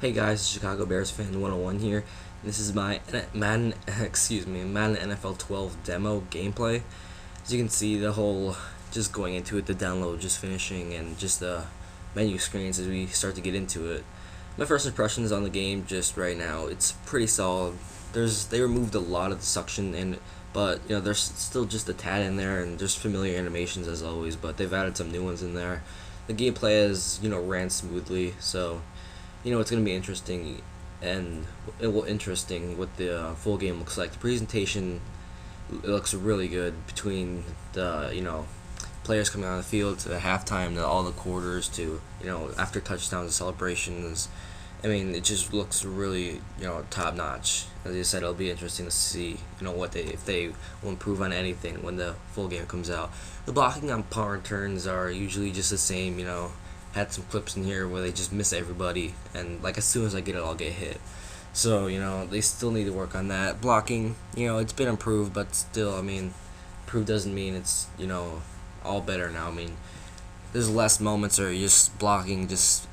Hey guys, Chicago Bears fan 101 here. This is my Madden, Madden NFL 12 demo gameplay. As you can see, the whole just going into it, the download just finishing, and just the menu screens as we start to get into it. My first impressions on the game just right now, it's pretty solid. They removed a lot of the suction but there's still just a tad in there, and there's familiar animations as always, but they've added some new ones in there. The gameplay has ran smoothly, so it's going to be interesting, and interesting what the full game looks like. The presentation, it looks really good between the players coming on the field to the halftime to all the quarters to after touchdowns and celebrations. I mean, it just looks really top notch. As I said, it'll be interesting to see what if they will improve on anything when the full game comes out. The blocking on punt returns are usually just the same. Had some clips in here where they just miss everybody, and like as soon as I get it, I'll get hit. So they still need to work on that blocking. It's been improved, but still, I mean, improved doesn't mean it's all better now. I mean, there's less moments where you're just blocking just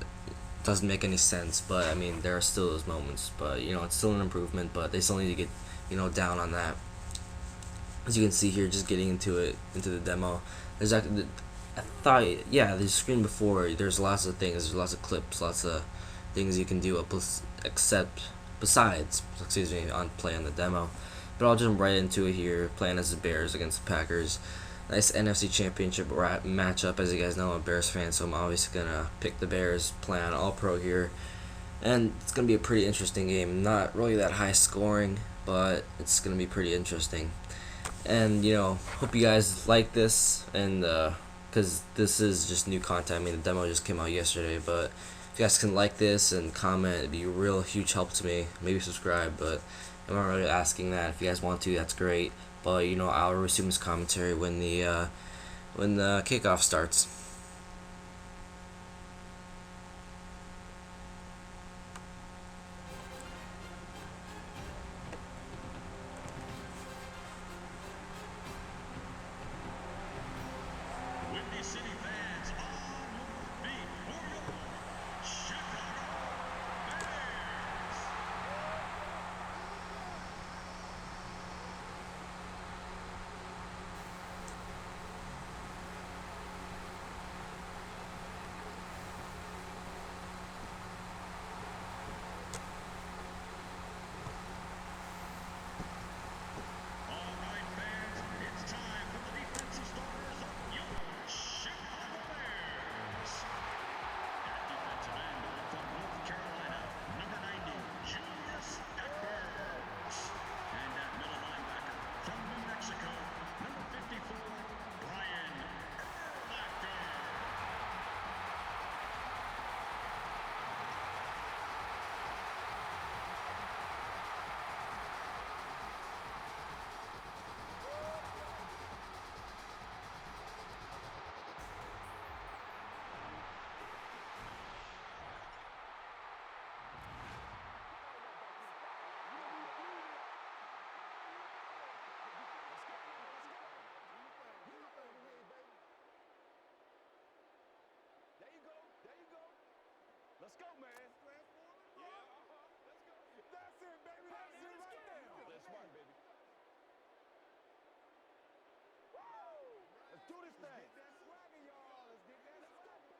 doesn't make any sense, but I mean there are still those moments, but it's still an improvement, but they still need to get down on that. As you can see here, just getting into the demo, there's actually, I thought, yeah, the screen before, there's lots of things, there's lots of clips, lots of things you can do besides on play on the demo. But I'll jump right into it here, playing as the Bears against the Packers. Nice NFC Championship matchup. As you guys know, I'm a Bears fan, so I'm obviously going to pick the Bears, play on All-Pro here. And it's going to be a pretty interesting game. Not really that high scoring, but it's going to be pretty interesting. And, hope you guys like this, and because this is just new content. I mean, the demo just came out yesterday, but if you guys can like this and comment, it'd be a real huge help to me. Maybe subscribe, but I'm not really asking that. If you guys want to, that's great. But I'll resume this commentary when the kickoff starts. Windy City fans on your feet for your Chicago Bears. All right, fans, it's time for the defensive starters of your Chicago Bears. At defensive end from North Carolina, number 90, Julius Eckers. And at middle linebacker from New Mexico, number 54, Brian Urlacher. There you go. Let's go, man. Yeah, let's go. That's it, baby. That's it right there. That's smart, baby. Woo! Let's do this thing. Let's get that swagger, y'all. Let's get that swagger.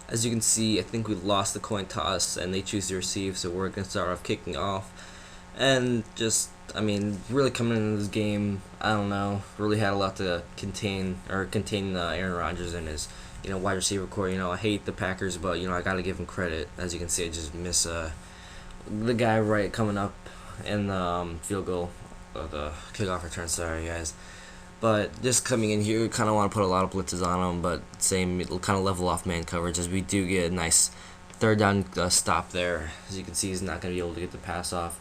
As you can see, I think we lost the coin toss, and they choose to receive, so we're going to start off kicking off. And just, I mean, really coming into this game, I don't know, really had a lot to contain Aaron Rodgers and his, wide receiver core. I hate the Packers, but, I got to give him credit. As you can see, I just miss the guy right coming up in the field goal, the kickoff return, sorry, guys. But just coming in here, kind of want to put a lot of blitzes on him, but same, it'll kind of level off man coverage as we do get a nice third down stop there. As you can see, he's not going to be able to get the pass off.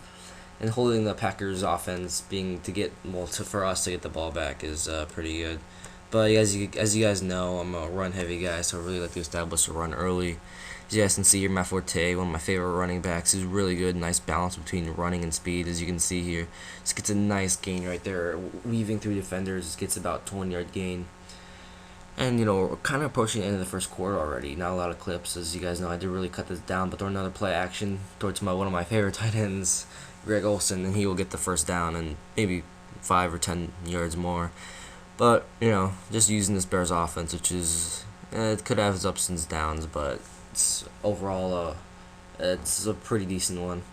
And holding the Packers offense for us to get the ball back is pretty good. But as you guys know, I'm a run heavy guy, so I really like to establish a run early. As you guys can see here, Matt Forte, one of my favorite running backs, is really good. Nice balance between running and speed, as you can see here. Just gets a nice gain right there, weaving through defenders. Just gets about 20-yard gain. And, we're kind of approaching the end of the first quarter already. Not a lot of clips. As you guys know, I did really cut this down, but throw another play action towards one of my favorite tight ends, Greg Olsen, and he will get the first down and maybe 5 or 10 yards more. But, just using this Bears offense, which is, it could have its ups and downs, but it's overall, it's a pretty decent one.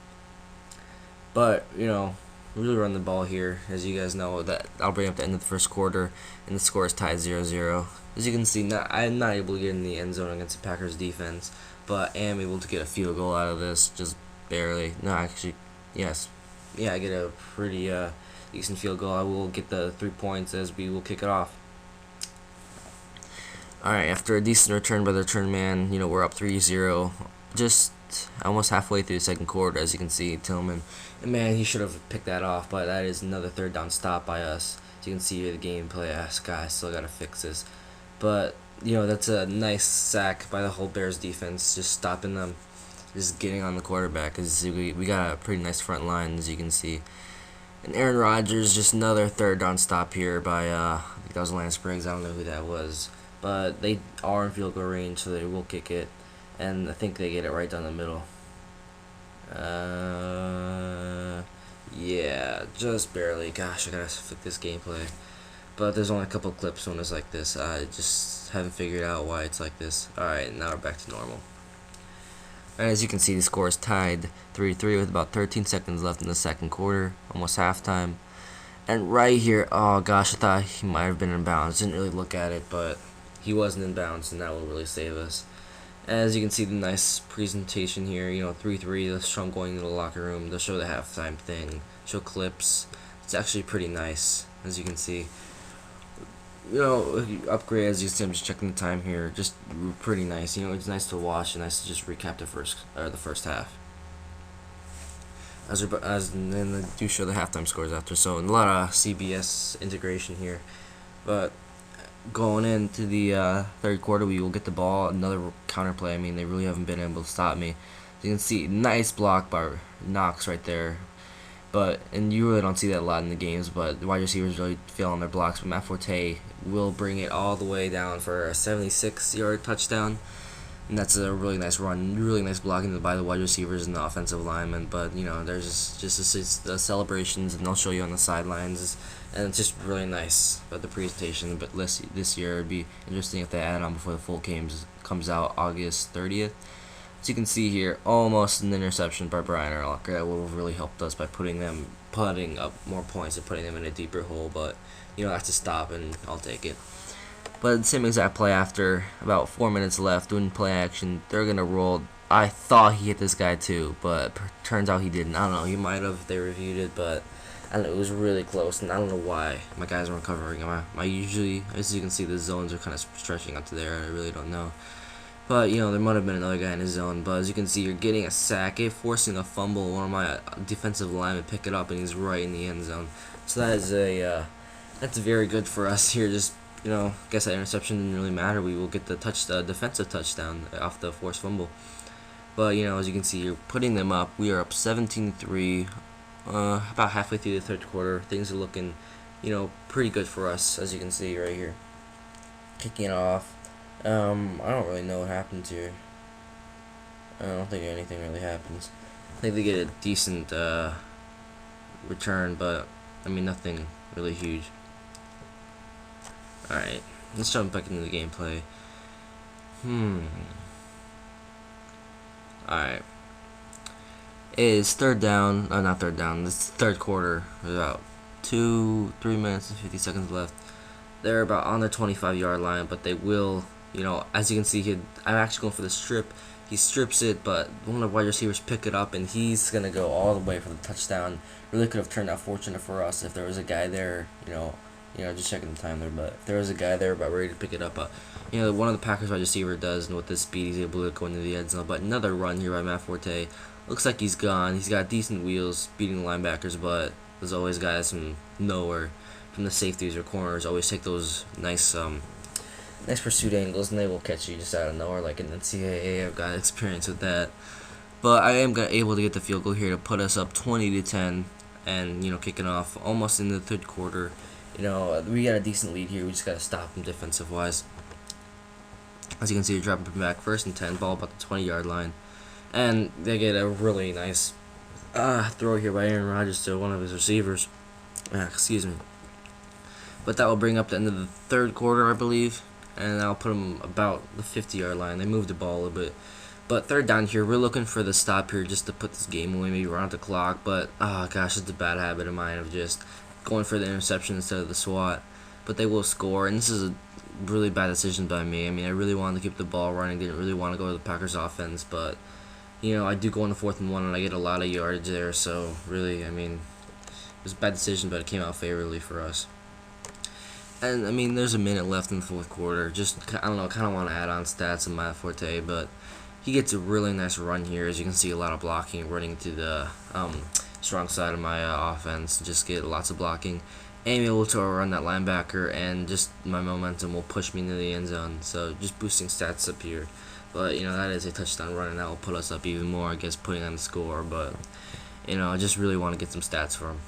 But, really run the ball here. As you guys know, that I'll bring up the end of the first quarter, and the score is tied 0-0. As you can see, I'm not able to get in the end zone against the Packers defense, but I am able to get a field goal out of this, just barely. No, actually, yes. Yeah, I get a pretty decent field goal. I will get the 3 points as we will kick it off. Alright, after a decent return by the return man, we're up 3-0. Just almost halfway through the second quarter, as you can see, Tillman. And man, he should have picked that off, but that is another third down stop by us. As you can see here, the gameplay, I still got to fix this. But, that's a nice sack by the whole Bears defense, just stopping them, just getting on the quarterback. Because we got a pretty nice front line, as you can see. And Aaron Rodgers, just another third down stop here by, I think that was Lance Briggs, I don't know who that was. But they are in field goal range, so they will kick it. And I think they get it right down the middle. Yeah, just barely. Gosh, I gotta fix this gameplay. But there's only a couple clips when it's like this. I just haven't figured out why it's like this. Alright, now we're back to normal. Alright, as you can see, the score is tied 3-3 with about 13 seconds left in the second quarter, almost halftime. And right here, oh gosh, I thought he might have been in bounds. Didn't really look at it, but he wasn't in bounds, and that will really save us. As you can see, the nice presentation here, 3-3, they'll show them going into the locker room, they'll show the halftime thing, show clips. It's actually pretty nice, as you can see. Upgrade, as you see, I'm just checking the time here, just pretty nice. It's nice to watch and nice to just recap the first half. And then they do show the halftime scores after, so a lot of CBS integration here. But going into the third quarter, we will get the ball, another counter play. I mean, they really haven't been able to stop me. As you can see, nice block by Knox right there. And you really don't see that a lot in the games, but the wide receivers really fail on their blocks. But Matt Forte will bring it all the way down for a 76-yard touchdown. And that's a really nice run, really nice blocking by the wide receivers and the offensive linemen. But, there's just the celebrations, and they'll show you on the sidelines. And it's just really nice about the presentation. But this year, it'd be interesting if they add on before the full game comes out August 30th. As you can see here, almost an interception by Brian Urlacher. That would have really helped us by putting up more points and putting them in a deeper hole. But, that's a stop, and I'll take it. But the same exact play after about 4 minutes left, doing play action, they're going to roll. I thought he hit this guy too, but turns out he didn't. I don't know, he might have if they reviewed it, but I don't know, it was really close, and I don't know why my guys weren't covering him. I usually, as you can see, the zones are kind of stretching up to there. I really don't know. But, there might have been another guy in his zone. But as you can see, you're getting a sack, forcing a fumble. One of my defensive linemen pick it up, and he's right in the end zone. So that is that's very good for us here. Just, I guess that interception didn't really matter. We will get the defensive touchdown off the forced fumble. But, as you can see, you're putting them up. We are up 17-3, about halfway through the third quarter. Things are looking, pretty good for us, as you can see right here. Kicking it off. I don't really know what happens here. I don't think anything really happens. I think they get a decent return, but I mean nothing really huge. Alright, let's jump back into the gameplay. Alright. It is third down, not third down, this third quarter. There's about 3 minutes and 50 seconds left. They're about on their 25-yard line, but they will, as you can see here, I'm actually going for the strip. He strips it, but one of the wide receivers pick it up, and he's going to go all the way for the touchdown. Really could have turned out fortunate for us if there was a guy there, just checking the time there, but if there was a guy there about ready to pick it up, one of the Packers wide receiver does, and with this speed, he's able to go into the end zone. But another run here by Matt Forte. Looks like he's gone. He's got decent wheels, beating the linebackers, but there's always guys from nowhere from the safeties or corners always take those nice pursuit angles, and they will catch you just out of nowhere. Like in the NCAA, I've got experience with that. But I am able to get the field goal here to put us up 20-10, and kicking off almost in the third quarter. We got a decent lead here. We just got to stop them defensive wise. As you can see, they're dropping back 1st and 10, ball about the 20-yard line, and they get a really nice throw here by Aaron Rodgers to one of his receivers. Excuse me. But that will bring up the end of the third quarter, I believe, and I'll put them about the 50-yard line. They moved the ball a little bit. But third down here, we're looking for the stop here just to put this game away, maybe around the clock. But, oh gosh, it's a bad habit of mine of just going for the interception instead of the SWAT. But they will score, and this is a really bad decision by me. I mean, I really wanted to keep the ball running, didn't really want to go to the Packers offense. But, I do go on the 4th and 1, and I get a lot of yardage there. So, really, I mean, it was a bad decision, but it came out favorably for us. And, I mean, there's a minute left in the fourth quarter. Just, I don't know, kind of want to add on stats in my forte, but he gets a really nice run here. As you can see, a lot of blocking, running to the strong side of my offense. Just get lots of blocking. And be able to run that linebacker, and just my momentum will push me into the end zone. So, just boosting stats up here. But, that is a touchdown run, and that will put us up even more, I guess, putting on the score. But, I just really want to get some stats for him.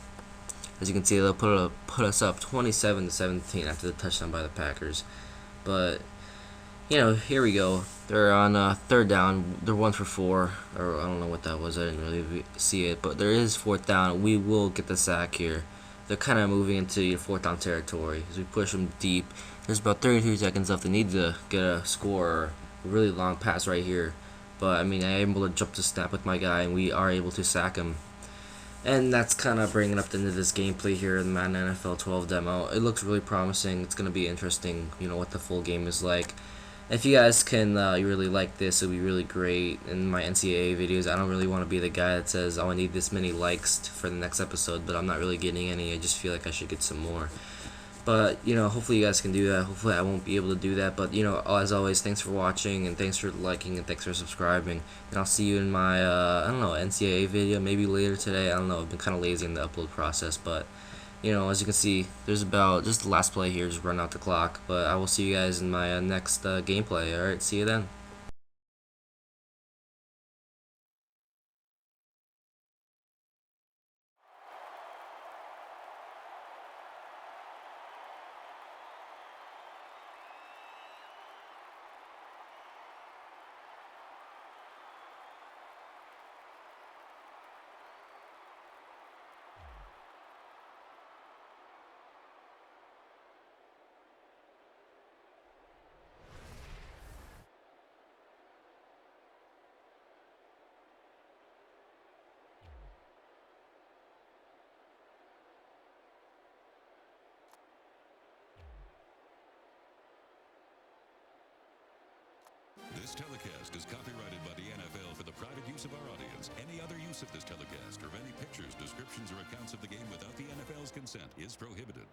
As you can see, they'll put us up 27-17 after the touchdown by the Packers. But, here we go. They're on third down. They're 1 for 4. Or I don't know what that was. I didn't really see it. But there is 4th down. We will get the sack here. They're kind of moving into 4th down territory as we push them deep. There's about 33 seconds left. They need to get a score. A really long pass right here. But, I mean, I am able to jump the snap with my guy, and we are able to sack him. And that's kind of bringing up into this gameplay here in the Madden NFL 12 demo. It looks really promising. It's going to be interesting, what the full game is like. If you guys can really like this, it'll be really great. In my NCAA videos, I don't really want to be the guy that says, oh, I need this many likes for the next episode, but I'm not really getting any. I just feel like I should get some more. But, hopefully you guys can do that. Hopefully I won't be able to do that. But, as always, thanks for watching, and thanks for liking, and thanks for subscribing. And I'll see you in my, NCAA video, maybe later today. I don't know. I've been kind of lazy in the upload process. But, as you can see, there's about just the last play here, just run out the clock. But I will see you guys in my next gameplay. Alright, see you then. This telecast is copyrighted by the NFL for the private use of our audience. Any other use of this telecast or of any pictures, descriptions, or accounts of the game without the NFL's consent is prohibited.